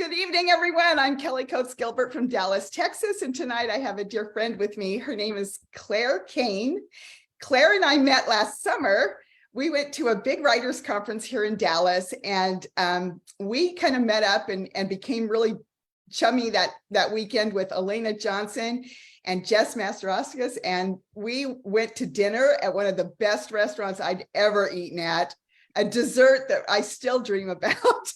Good evening, everyone. I'm Kelly Coates Gilbert from Dallas, Texas, and tonight I have a dear friend with me. Her name is Claire Cain. Claire and I met last summer. We went to a big writers conference here in Dallas, and we kind of met up and became really chummy that weekend with Elena Johnson and Jess Masteroskas, and we went to dinner at one of the best restaurants I'd ever eaten at, a dessert that I still dream about.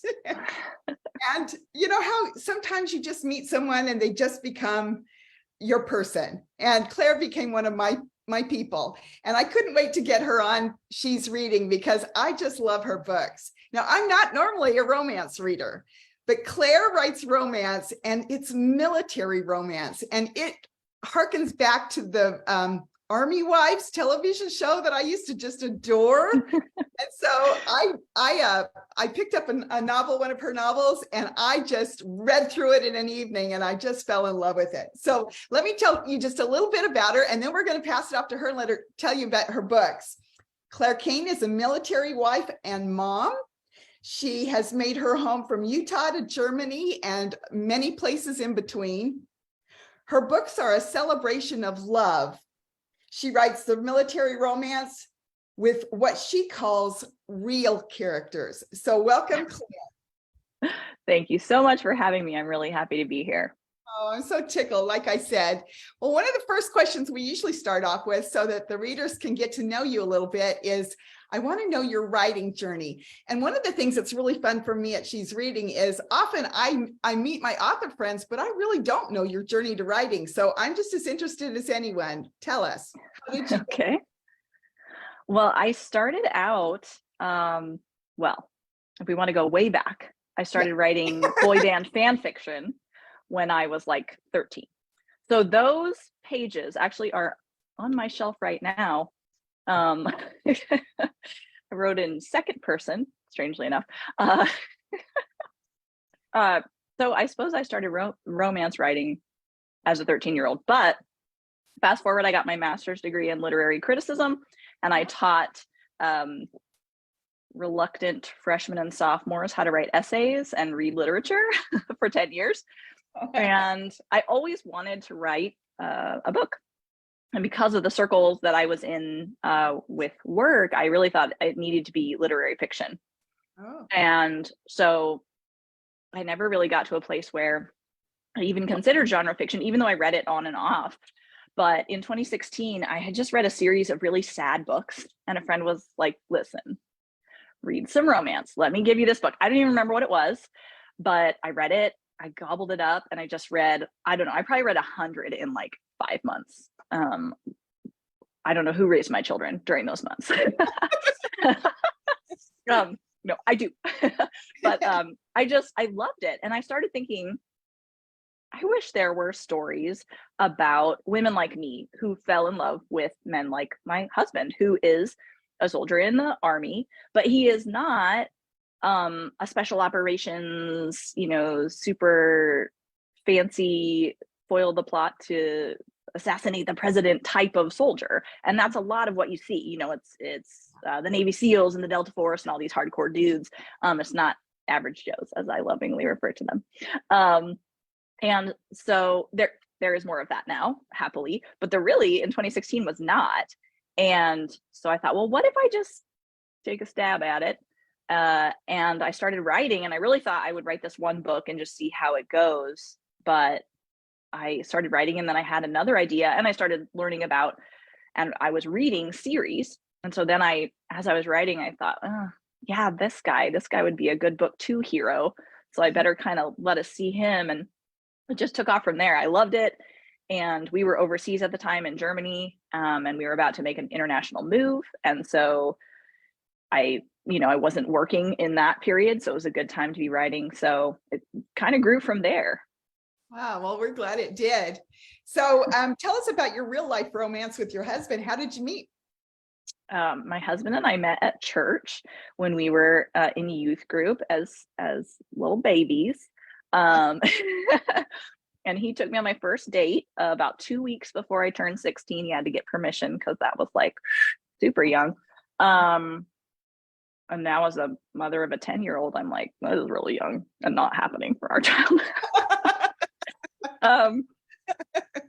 And you know how sometimes you just meet someone and they just become your person. And Claire became one of my people. And I couldn't wait to get her on She's Reading because I just love her books. Now, I'm not normally a romance reader, but Claire writes romance, and it's military romance. And it harkens back to the Army Wives television show that I used to just adore. And so I picked up a novel, one of her novels, and I just read through it in an evening, and I just fell in love with it. So let me tell you just a little bit about her, and then we're going to pass it off to her and let her tell you about her books. Claire Cain is a military wife and mom. She has made her home from Utah to Germany and many places in between. Her books are a celebration of love. She writes the military romance with what she calls real characters. So welcome, Claire. Thank you so much for having me. I'm really happy to be here. Oh, I'm so tickled, like I said. Well, one of the first questions we usually start off with so that the readers can get to know you a little bit is, I want to know your writing journey. And one of the things that's really fun for me at She's Reading is often I meet my author friends, but I really don't know your journey to writing. So I'm just as interested as anyone. Tell us. How did you Okay. Well, I started out, well, if we want to go way back, I started writing boy band fan fiction when I was like 13. So those pages actually are on my shelf right now. I wrote in second person, strangely enough. So I suppose I started romance writing as a 13-year-old, but fast forward, I got my master's degree in literary criticism, and I taught reluctant freshmen and sophomores how to write essays and read literature for 10 years. And I always wanted to write a book. And because of the circles that I was in with work, I really thought it needed to be literary fiction. Oh. And so I never really got to a place where I even considered genre fiction, even though I read it on and off. But in 2016, I had just read a series of really sad books, and a friend was like, listen, read some romance. Let me give you this book. I don't even remember what it was, but I read it, I gobbled it up, and I just read, I don't know, I probably read 100 in like 5 months. I don't know who raised my children during those months. No, I do. But I loved it. And I started thinking, I wish there were stories about women like me who fell in love with men like my husband, who is a soldier in the Army, but he is not a special operations, super fancy, foil the plot to assassinate the president type of soldier. And that's a lot of what you see. It's the Navy SEALs and the Delta Force and all these hardcore dudes. It's not average Joes, as I lovingly refer to them. And so there is more of that now, happily, but there really in 2016 was not. And so I thought, well, what if I just take a stab at it? And I started writing, and I really thought I would write this one book and just see how it goes. But I started writing, and then I had another idea, and I started learning about, and I was reading series. And so then as I was writing, I thought, oh, yeah, this guy would be a good book 2 hero. So I better kind of let us see him. And it just took off from there. I loved it. And we were overseas at the time in Germany, and we were about to make an international move. And so I wasn't working in that period, so it was a good time to be writing. So it kind of grew from there. Wow, well, we're glad it did. So tell us about your real life romance with your husband. How did you meet? My husband and I met at church when we were in youth group as little babies. And he took me on my first date about 2 weeks before I turned 16. He had to get permission because that was like super young. And now as a mother of a 10-year-old, I'm like, that is really young and not happening for our child. um,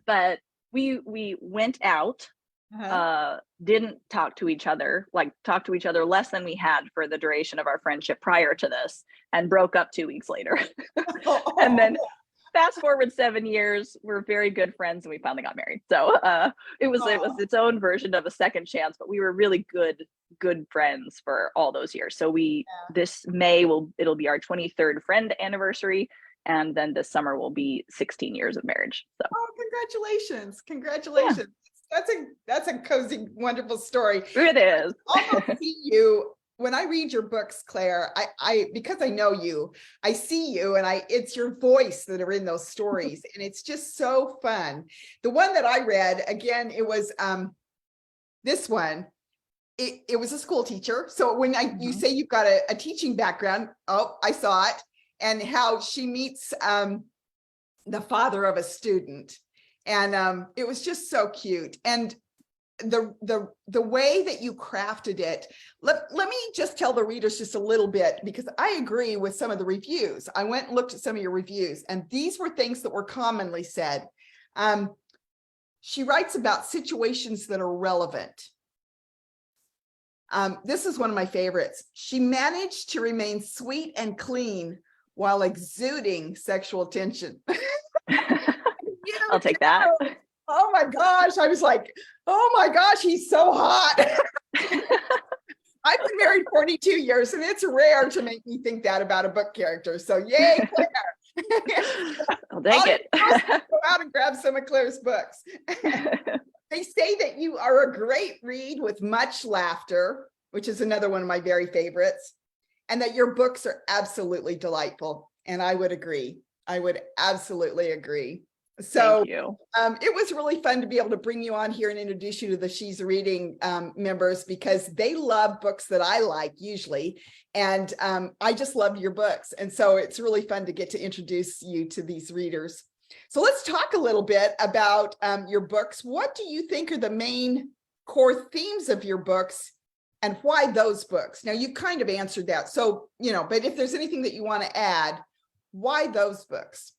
but we went out, didn't talk to each other, like talked to each other less than we had for the duration of our friendship prior to this, and broke up 2 weeks later. And then fast forward 7 years, we're very good friends and we finally got married. So it was its own version of a second chance, but we were really good friends for all those years. So this May it'll be our 23rd friend anniversary, and then this summer will be 16 years of marriage. So congratulations. Yeah. That's a cozy, wonderful story. It is. I almost see you when I read your books, Claire. I because I know you, I see you, and it's your voice that are in those stories, and it's just so fun. The one that I read, again, it was this one. It was a school teacher. So when you say you've got a teaching background, I saw it, and how she meets the father of a student, and it was just so cute. And the way that you crafted it, let me just tell the readers just a little bit, because I agree with some of the reviews. I went and looked at some of your reviews, and these were things that were commonly said. She writes about situations that are relevant. This is one of my favorites. She managed to remain sweet and clean while exuding sexual tension. I'll take that. Oh my gosh. I was like, oh my gosh, he's so hot. I've been married 42 years, and it's rare to make me think that about a book character. So yay, Claire. I'll take it. Go out and grab some of Claire's books. They say that you are a great read with much laughter, which is another one of my very favorites, and that your books are absolutely delightful. And I would agree. I would absolutely agree. So thank you. It was really fun to be able to bring you on here and introduce you to the She's Reading members, because they love books that I like usually. And I just love your books. And so it's really fun to get to introduce you to these readers. So let's talk a little bit about your books. What do you think are the main core themes of your books, and why those books? Now, you kind of answered that. So, but if there's anything that you want to add, why those books?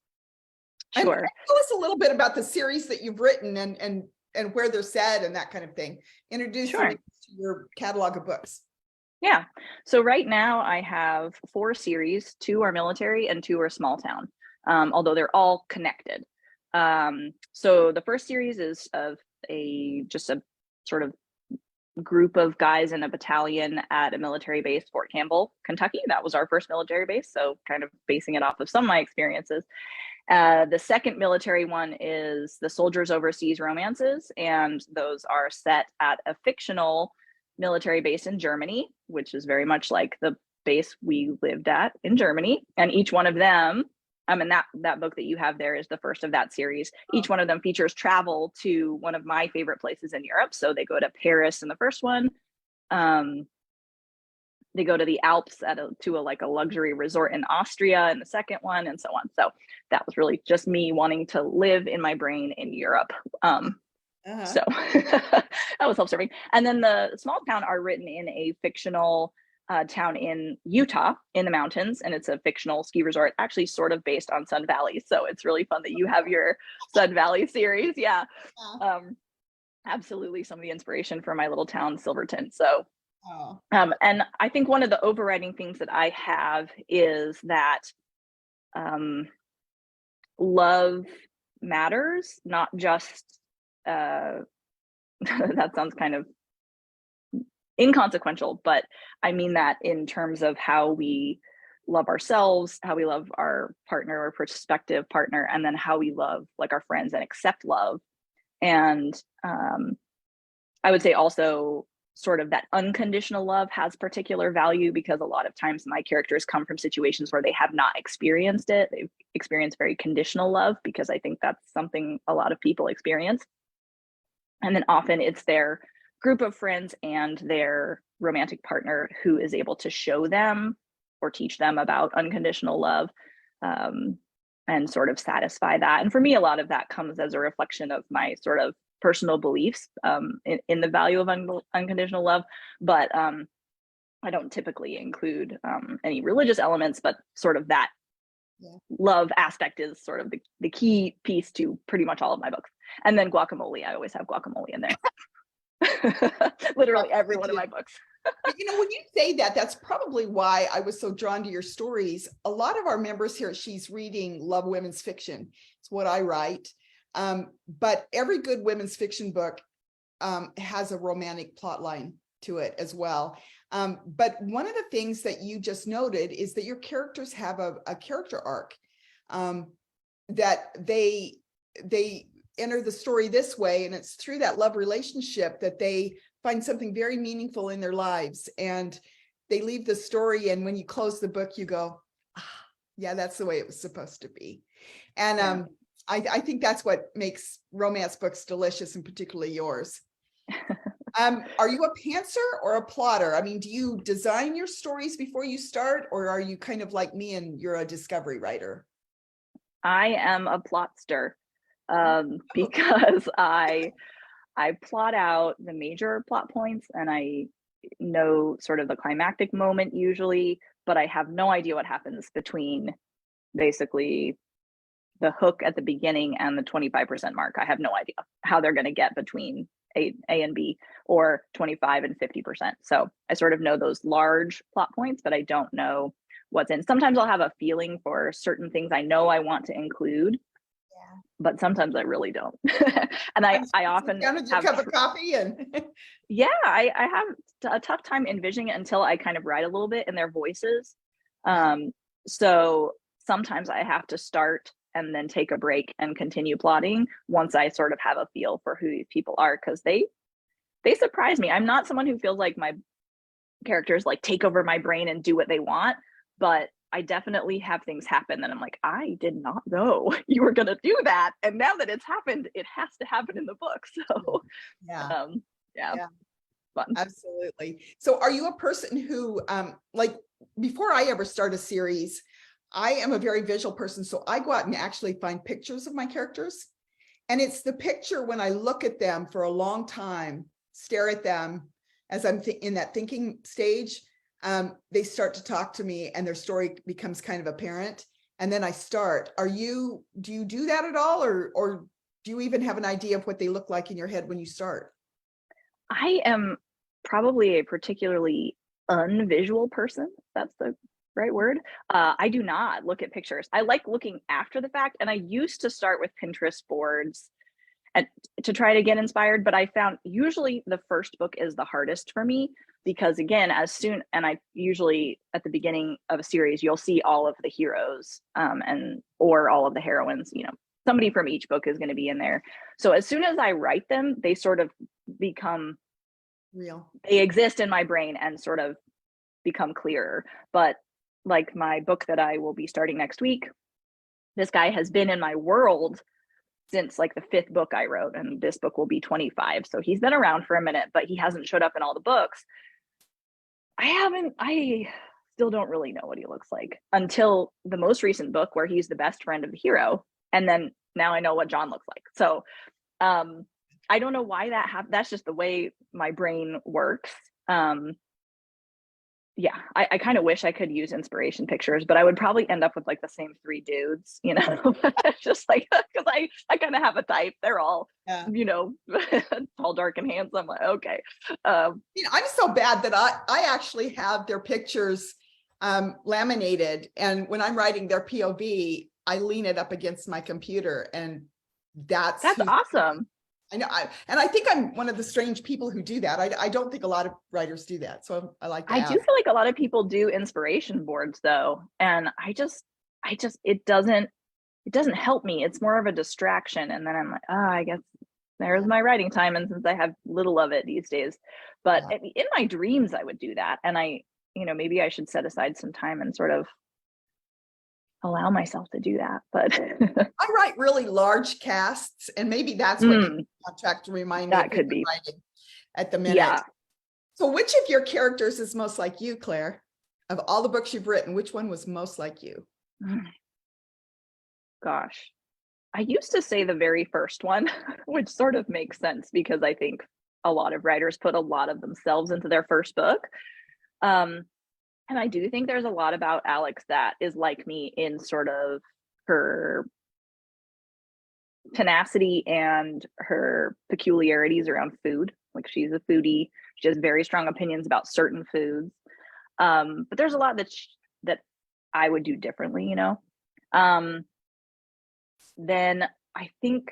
Sure. And tell us a little bit about the series that you've written and where they're set and that kind of thing. Introduce me to your catalog of books. Yeah. So right now I have 4 series. 2 are military and 2 are small town, although they're all connected. So the first series is of just a sort of group of guys in a battalion at a military base, Fort Campbell, Kentucky. That was our first military base, so kind of basing it off of some of my experiences. The second military one is the Soldiers Overseas Romances, and those are set at a fictional military base in Germany, which is very much like the base we lived at in Germany. And each one of them, and that book that you have there is the first of that series. Each one of them features travel to one of my favorite places in Europe. So they go to Paris in the first one. They go to the Alps to a luxury resort in Austria in the second one, and so on. So that was really just me wanting to live in my brain in Europe. So that was self-serving. And then the small town are written in a fictional town in Utah in the mountains, and it's a fictional ski resort, actually sort of based on Sun Valley. So it's really fun that you have your Sun Valley series. Yeah. Absolutely some of the inspiration for my little town, Silverton. So and I think one of the overriding things that I have is that love matters, not just that sounds kind of inconsequential, but I mean that in terms of how we love ourselves, how we love our partner or prospective partner, and then how we love our friends and accept love. And I would say also sort of that unconditional love has particular value, because a lot of times my characters come from situations where they have not experienced it. They've experienced very conditional love, because I think that's something a lot of people experience. And then often it's their group of friends and their romantic partner who is able to show them or teach them about unconditional love, and sort of satisfy that. And for me, a lot of that comes as a reflection of my sort of personal beliefs in the value of unconditional love. But I don't typically include any religious elements, but sort of that Yeah. love aspect is sort of the key piece to pretty much all of my books. And then guacamole, I always have guacamole in there. Literally every one of my books. You know, when you say that, that's probably why I was so drawn to your stories. A lot of our members here, she's reading love women's fiction. It's what I write. But every good women's fiction book has a romantic plot line to it as well. But one of the things that you just noted is that your characters have a character arc, that they enter the story this way, and it's through that love relationship that they find something very meaningful in their lives, and they leave the story, and when you close the book you go, ah, yeah, that's the way it was supposed to be. And Yeah. I think that's what makes romance books delicious, and particularly yours. Are you a pantser or a plotter? I mean, do you design your stories before you start, or are you kind of like me and you're a discovery writer? I am a plotster, because I plot out the major plot points, and I know sort of the climactic moment usually, but I have no idea what happens between basically the hook at the beginning and the 25% mark. I have no idea how they're going to get between A and B, or 25 and 50%. So I sort of know those large plot points, but I don't know what's in. Sometimes I'll have a feeling for certain things I know I want to include, but sometimes I really don't. And I often down with your cup of coffee and yeah, I have a tough time envisioning it until I kind of write a little bit in their voices. So sometimes I have to start and then take a break and continue plotting once I sort of have a feel for who these people are, because they surprise me. I'm not someone who feels like my characters like take over my brain and do what they want, but I definitely have things happen that I'm like, I did not know you were gonna do that, and now that it's happened, it has to happen in the book. So yeah, yeah, fun. absolutely. So are you a person who like, before I ever start a series, I am a very visual person, so I go out and actually find pictures of my characters, and it's the picture when I look at them for a long time, stare at them as I'm in that thinking stage, they start to talk to me and their story becomes kind of apparent, and then I start. Do you do that at all, or do you even have an idea of what they look like in your head when you start? I am probably a particularly unvisual person. That's the right word. I do not look at pictures. I like looking after the fact, and I used to start with Pinterest boards and to try to get inspired, but I found usually the first book is the hardest for me, because again, and I usually at the beginning of a series, you'll see all of the heroes, or all of the heroines, somebody from each book is going to be in there. So as soon as I write them, they sort of become Real. They exist in my brain and sort of become clearer. But like my book that I will be starting next week, this guy has been in my world since like the 5th book I wrote, and this book will be 25. So he's been around for a minute, but he hasn't showed up in all the books. I still don't really know what he looks like until the most recent book where he's the best friend of the hero. And then now I know what John looks like. So I don't know why that happened. That's just the way my brain works. Yeah, I kind of wish I could use inspiration pictures, but I would probably end up with like the same 3 dudes, just like, because I kind of have a type. They're all, tall, dark, and handsome. Like, okay. I'm so bad that I actually have their pictures laminated, and when I'm writing their POV, I lean it up against my computer, and that's awesome. I know, and I think I'm one of the strange people who do that. I don't think a lot of writers do that, so I like that. I do feel like a lot of people do inspiration boards though, and it doesn't help me. It's more of a distraction, and then I'm like, I guess there's my writing time, and since I have little of it these days, but in my dreams I would do that, and maybe I should set aside some time and sort of allow myself to do that. But I write really large casts, and maybe that's what you contract to remind me that could be writing at the minute. Yeah. So which of your characters is most like you, Claire? Of all the books you've written, which one was most like you? Gosh, I used to say the very first one, which sort of makes sense because I think a lot of writers put a lot of themselves into their first book. And I do think there's a lot about Alex that is like me in sort of her tenacity and her peculiarities around food. Like she's a foodie. She has very strong opinions about certain foods. But there's a lot that I would do differently, you know. Then I think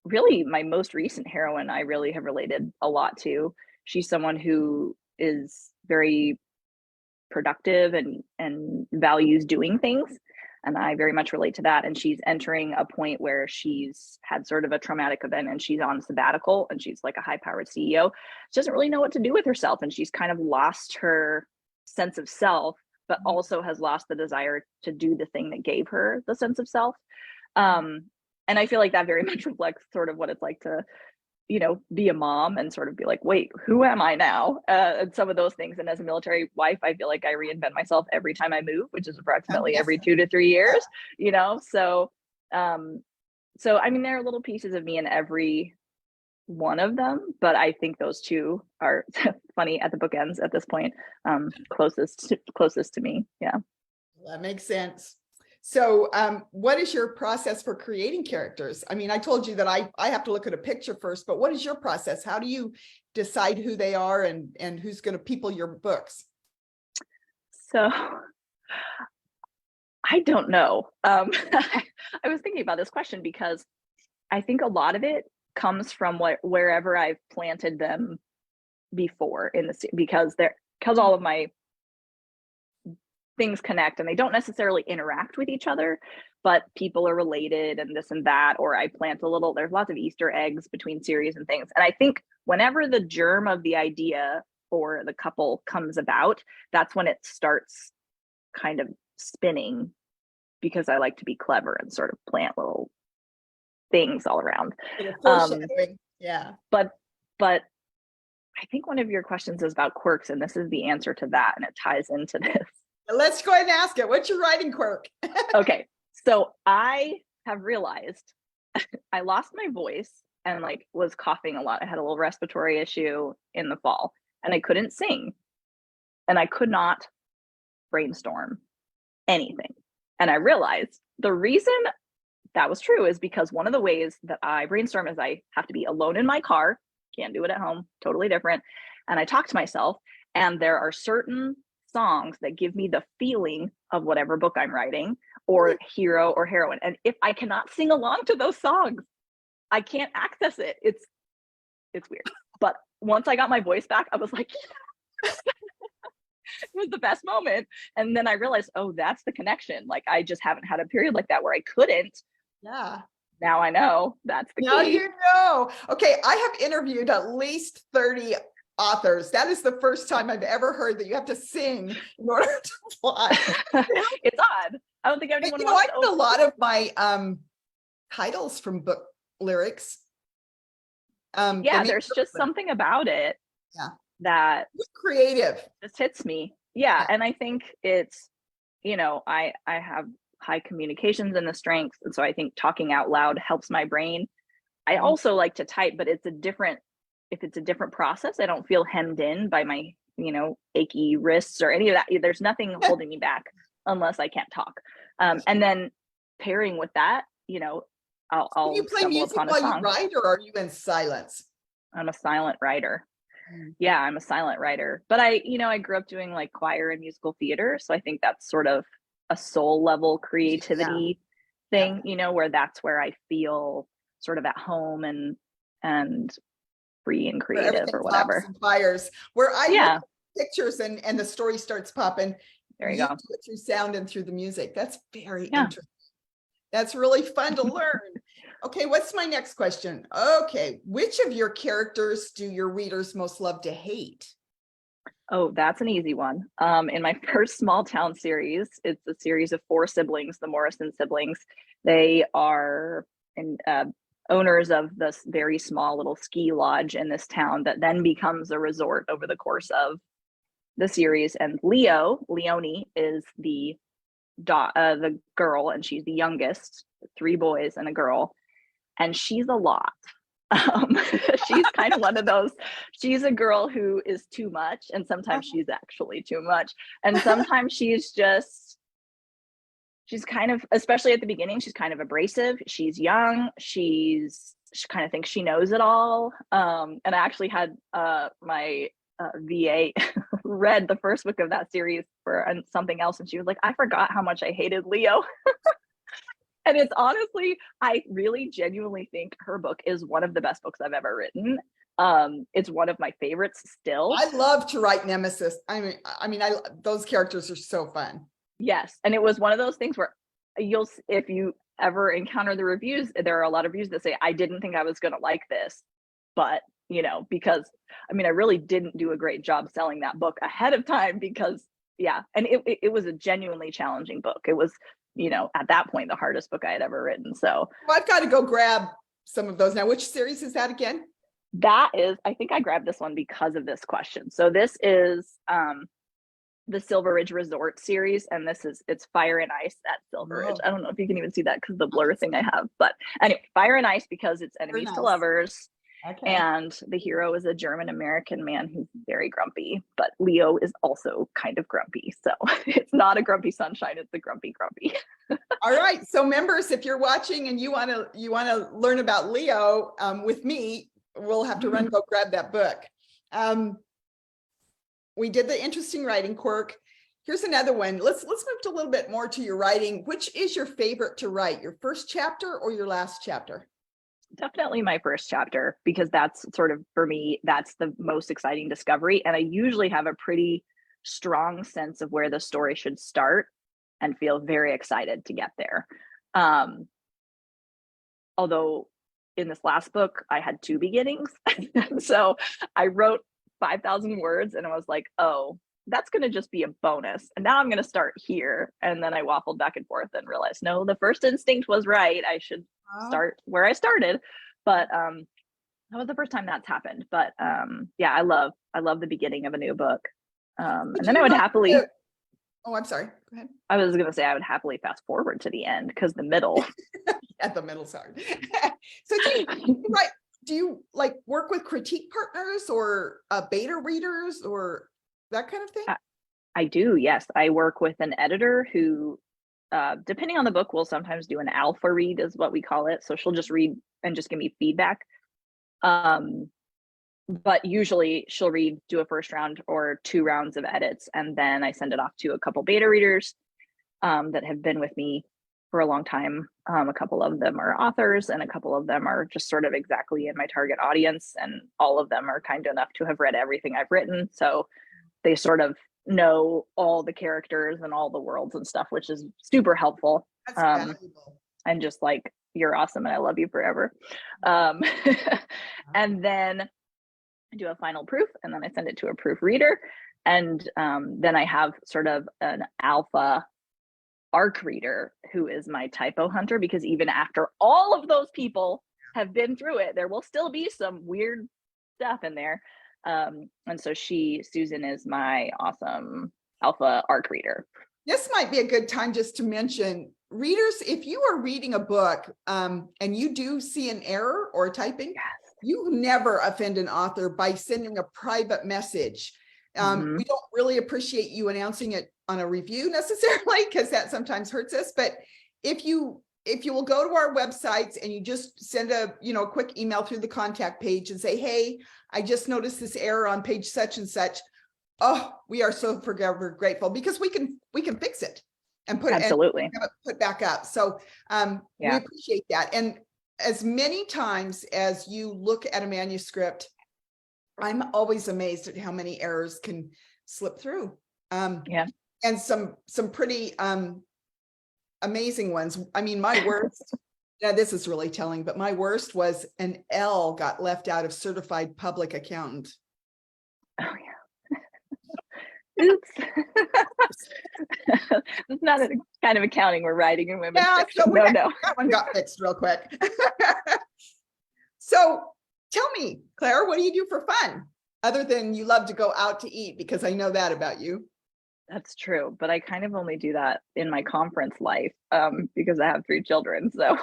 really my most recent heroine I really have related a lot to. She's someone who is very productive and values doing things, and I very much relate to that. And she's entering a point where she's had sort of a traumatic event and she's on sabbatical, and she's like a high-powered CEO. She doesn't really know what to do with herself, and she's kind of lost her sense of self, but also has lost the desire to do the thing that gave her the sense of self. And I feel like that very much reflects sort of what it's like to, you know, be a mom and sort of be like, wait, who am I now? And some of those things. And as a military wife, I feel like I reinvent myself every time I move, which is approximately every 2 to 3 years, you know? So, I mean, there are little pieces of me in every one of them, but I think those two are funny at the bookends at this point, closest to me. Yeah. That makes sense. So what is your process for creating characters? I mean, I told you that I have to look at a picture first, but what is your process? How do you decide who they are and who's going to people your books? So I don't know. I was thinking about this question because I think a lot of it comes from wherever I've planted them before in the because all of my things connect, and they don't necessarily interact with each other, but people are related and this and that. Or I plant there's lots of Easter eggs between series and things. And I think whenever the germ of the idea for the couple comes about, that's when it starts kind of spinning, because I like to be clever and sort of plant little things all around. Yeah. But I think one of your questions is about quirks, and this is the answer to that, and it ties into this. Let's go ahead and ask it. What's your writing quirk? Okay, so I have realized I lost my voice and like was coughing a lot. I had a little respiratory issue in the fall, and I couldn't sing, and I could not brainstorm anything. And I realized the reason that was true is because one of the ways that I brainstorm is I have to be alone in my car, can't do it at home, totally different. And I talk to myself, and there are certain songs that give me the feeling of whatever book I'm writing, or hero or heroine. And if I cannot sing along to those songs, I can't access it. It's weird. But once I got my voice back, I was like, yes! It was the best moment. And then I realized, oh, that's the connection. Like, I just haven't had a period like that where I couldn't. Yeah. Now I know that's the key. Now you know. Okay, I have interviewed at least 30 authors. That is the first time I've ever heard that you have to sing in order to fly. It's odd. I don't think anyone I get a lot of my titles from book lyrics. Yeah, there's just something about it. Yeah. That it's creative. Just hits me. Yeah. And I think it's, you know, I have high communications and the strengths. And so I think talking out loud helps my brain. I also like to type, but if it's a different process, I don't feel hemmed in by my, you know, achy wrists or any of that. There's nothing holding me back unless I can't talk. And then pairing with that, you know, I'll Do you play music while you write, or are you in silence? I'm a silent writer. Yeah, I'm a silent writer. But I grew up doing like choir and musical theater. So I think that's sort of a soul level creativity thing, you know, where that's where I feel sort of at home and free and creative or whatever. Fires where I look at pictures and the story starts popping. There you go. Do it through sound and through the music. That's very interesting. That's really fun to learn. Okay, what's my next question? Okay, which of your characters do your readers most love to hate? Oh, that's an easy one. In my first small town series, it's a series of 4 siblings, the Morrison siblings. They are owners of this very small little ski lodge in this town that then becomes a resort over the course of the series. And Leonie is the girl, and she's the youngest, 3 boys and a girl, and she's a lot. Um, she's kind of one of those, she's a girl who is too much, and sometimes she's actually too much. And sometimes she's kind of, especially at the beginning, she's kind of abrasive. She's young. She kind of thinks she knows it all. And I actually had my VA read the first book of that series for something else, and she was like, I forgot how much I hated Leo. And it's honestly, I really genuinely think her book is one of the best books I've ever written. It's one of my favorites still. I love to write nemesis. Those characters are so fun. Yes. And it was one of those things where if you ever encounter the reviews, there are a lot of reviews that say, I didn't think I was going to like this, but because I really didn't do a great job selling that book ahead of time because and it was a genuinely challenging book. It was, at that point, the hardest book I had ever written. So well, I've got to go grab some of those now. Which series is that again? That is, I think I grabbed this one because of this question. So this is the Silver Ridge Resort series, and it's Fire and Ice at Silver Ridge. I don't know if you can even see that because the blur thing I have, but anyway, Fire and Ice because it's enemies to lovers. Okay. And the hero is a German-American man who's very grumpy, but Leo is also kind of grumpy. So it's not a grumpy sunshine, it's a grumpy. All right. So members, if you're watching and you want to learn about Leo with me, we'll have to go grab that book. We did the interesting writing quirk. Here's another one. Let's move to a little bit more to your writing. Which is your favorite to write, your first chapter or your last chapter? Definitely my first chapter, because that's sort of, for me, that's the most exciting discovery. And I usually have a pretty strong sense of where the story should start and feel very excited to get there. Although in this last book, I had two beginnings. So I wrote 5,000 words and I was like, oh, that's going to just be a bonus. And now I'm going to start here. And then I waffled back and forth and realized, no, the first instinct was right. I should start where I started. But that was the first time that's happened. But I love the beginning of a new book. And then I would happily. Oh, I'm sorry. Go ahead. I was going to say I would happily fast forward to the end because the middle. The middle's hard. So do you like work with critique partners or beta readers or that kind of thing? I do, yes. I work with an editor who, depending on the book, will sometimes do an alpha read is what we call it. So she'll just read and just give me feedback. But usually she'll do a first round or 2 rounds of edits, and then I send it off to a couple beta readers that have been with me for a long time. A couple of them are authors and a couple of them are just sort of exactly in my target audience, and all of them are kind enough to have read everything I've written. So they sort of know all the characters and all the worlds and stuff, which is super helpful. That's valuable. And just like, you're awesome and I love you forever. And then I do a final proof and then I send it to a proofreader. And then I have sort of an alpha arc reader who is my typo hunter, because even after all of those people have been through it, there will still be some weird stuff in there. And so Susan is my awesome alpha arc reader. This might be a good time just to mention, readers, if you are reading a book and you do see an error or typing, yes, you never offend an author by sending a private message. We don't really appreciate you announcing it on a review necessarily, because that sometimes hurts us. But if you will go to our websites and you just send a quick email through the contact page and say, hey, I just noticed this error on page such and such. Oh, we are so forever grateful, because we can fix it and put absolutely it put back up. So we appreciate that. And as many times as you look at a manuscript, I'm always amazed at how many errors can slip through. And some pretty amazing ones. I mean, my worst, now this is really telling, but my worst was an L got left out of certified public accountant. Oh yeah. Oops. It's not a kind of accounting we're writing in women's fiction. So no. That one got fixed real quick. So tell me, Claire, what do you do for fun other than you love to go out to eat? Because I know that about you. That's true, but I kind of only do that in my conference life because I have 3 children. So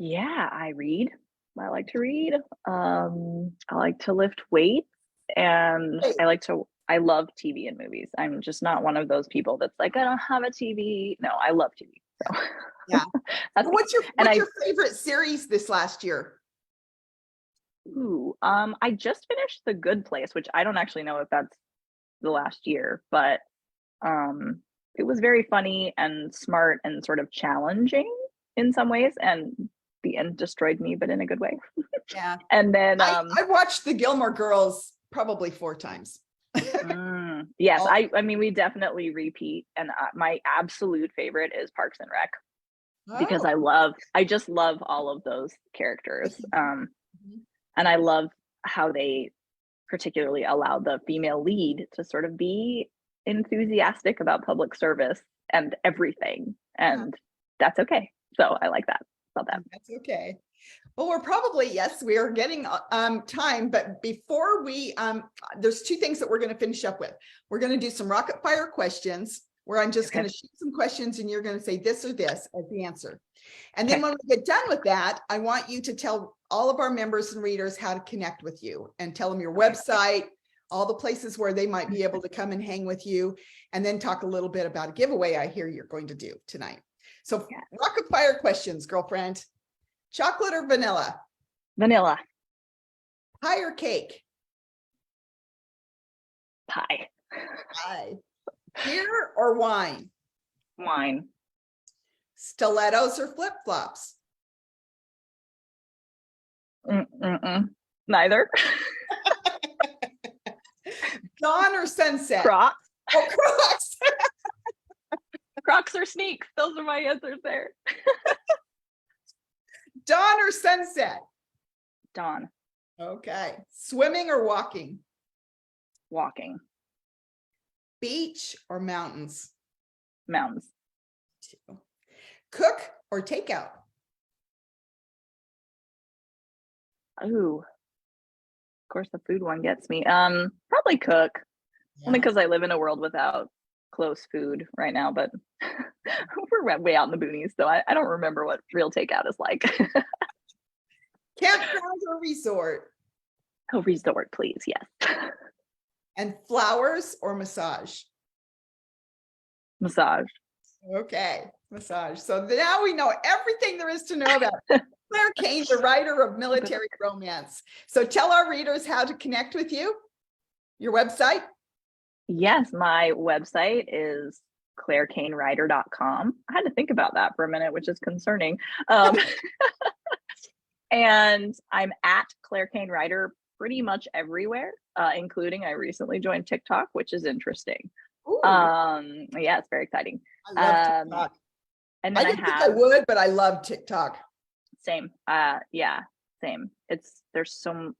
Yeah, I read. I like to read. I like to lift weights, and Hey, I love TV and movies. I'm just not one of those people that's like, I don't have a TV. No, I love TV. yeah. So that's me. What's your And what's your favorite series this last year? I just finished The Good Place, which I don't actually know if that's the last year, but um it was very funny and smart and sort of challenging in some ways, and the end destroyed me, but in a good way. Yeah. And then I watched the Gilmore Girls probably 4 times. yes, All- I mean we definitely repeat, and my absolute favorite is Parks and Rec, because Oh. I just love all of those characters. Mhm. And I love how they particularly allow the female lead to sort of be enthusiastic about public service and everything, Yeah, and that's okay. So I like that about that. that's okay. Well, we're probably, yes, we are getting time, but before we, there's 2 things that we're going to finish up with. We're going to do some rapid fire questions where I'm just going Okay. to shoot some questions and you're going to say this or this as the answer. And then Okay. when we get done with that, I want you to tell all of our members and readers how to connect with you and tell them your website, all the places where they might be able to come and hang with you, and then talk a little bit about a giveaway I hear you're going to do tonight. So Yeah. rapid fire questions, girlfriend. Chocolate or vanilla? Vanilla Pie or cake? pie. Pie. Beer or wine? Wine. Stilettos or flip-flops? Neither. Dawn or sunset? Crocs. Oh, Crocs. Crocs or sneaks. Those are my answers there. Dawn or sunset? Dawn. Okay. Swimming or walking? Walking. Beach or mountains? Mountains. Cook or takeout? Ooh. Of course the food one gets me. Probably cook. Only because I live in a world without close food right now, but we're way out in the boonies, so I don't remember what real takeout is like. Campground or resort? Oh, resort, please. Yes. And flowers or massage? Massage. Okay, massage. So now we know everything there is to know about Claire Cain, the writer of military romance. So tell our readers how to connect with you, your website. Yes, my website is clairecainwriter.com. I had to think about that for a minute, which is concerning. And I'm at Claire Cain Writer pretty much everywhere, including I recently joined TikTok, which is interesting. Ooh, Yeah, it's very exciting. I love TikTok. And then I didn't think I would, but I love TikTok. same. Yeah, same. There's so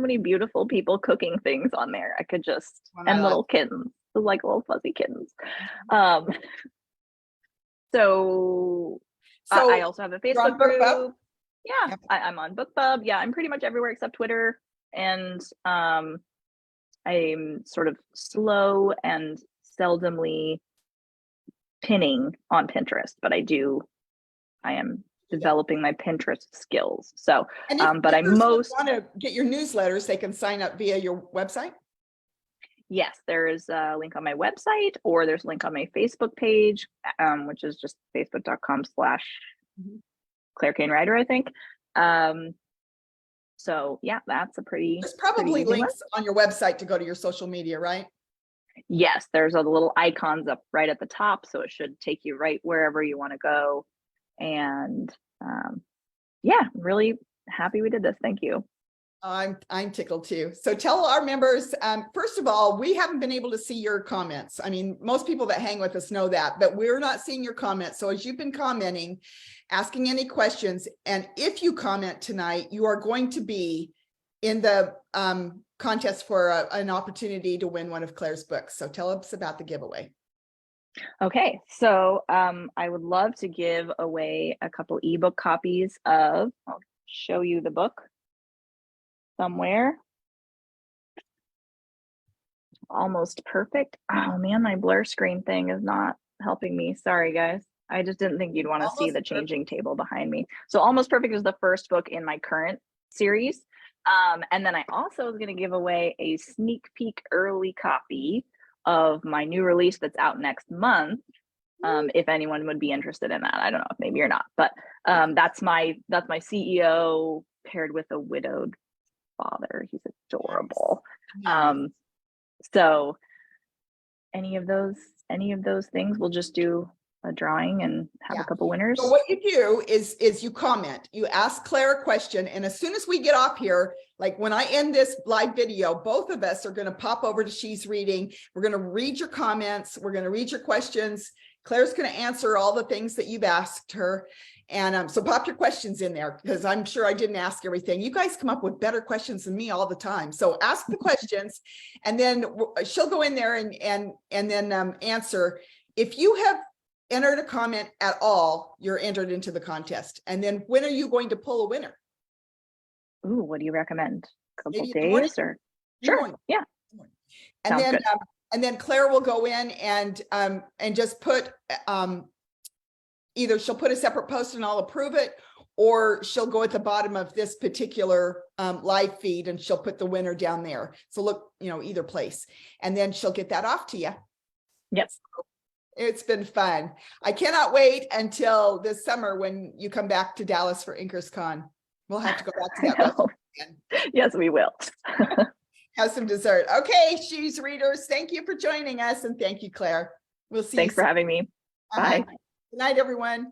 many beautiful people cooking things on there. I could just and little kittens, like little fuzzy kittens. So I also have a Facebook group. Yeah, I'm on BookBub. Yeah, I'm pretty much everywhere except Twitter. And I'm sort of slow and seldomly pinning on Pinterest, but I am developing my Pinterest skills. So, and if but I most want to get your newsletters, they can sign up via your website. Yes, there is a link on my website, or there's a link on my Facebook page, which is just facebook.com/Claire Cain Writer, I think. So yeah, that's a There's probably links on your website to go to your social media, right? Yes, there's a little icons up right at the top, so it should take you right wherever you want to go. And yeah, really happy we did this. Thank you. I'm tickled too. So tell our members, first of all, we haven't been able to see your comments. I mean, most people that hang with us know that, but we're not seeing your comments. So as you've been commenting, asking any questions, and if you comment tonight, you are going to be in the contest for an opportunity to win one of Claire's books. So tell us about the giveaway. Okay, so I would love to give away a couple ebook copies of, I'll show you the book somewhere. Almost Perfect. Oh man, my blur screen thing is not helping me. Sorry, guys. I just didn't think you'd want to see Almost the Perfect. changing table behind me. So Almost Perfect is the first book in my current series. And then I also was going to give away a sneak peek early copy of my new release that's out next month. If anyone would be interested in that. I don't know, maybe you're not, but that's my CEO paired with a widowed father. He's adorable. Nice. So any of those things, we'll just do a drawing and have a couple winners. So what you do is you comment, you ask Claire a question, and as soon as we get off here, like when I end this live video, both of us are going to pop over to She's Reading. We're going to read your comments. We're going to read your questions. Claire's going to answer all the things that you've asked her. And so pop your questions in there, because I'm sure I didn't ask everything. You guys come up with better questions than me all the time. So ask the questions, and then she'll go in there and then answer. If you have entered a comment at all, you're entered into the contest. And then when are you going to pull a winner? Ooh, what do you recommend? A couple Maybe days or? Sure. Yeah. And Sounds then good. And then Claire will go in and just put either she'll put a separate post and I'll approve it, or she'll go at the bottom of this particular live feed and she'll put the winner down there. So look, either place, and then she'll get that off to you. Yes. It's been fun. I cannot wait until this summer when you come back to Dallas for Inkers Con. We'll have to go back to that restaurant again. Yes, we will. Have some dessert. Okay, She's Readers, thank you for joining us, and thank you, Claire. We'll see you. Thanks for having me. Bye. Good night, everyone.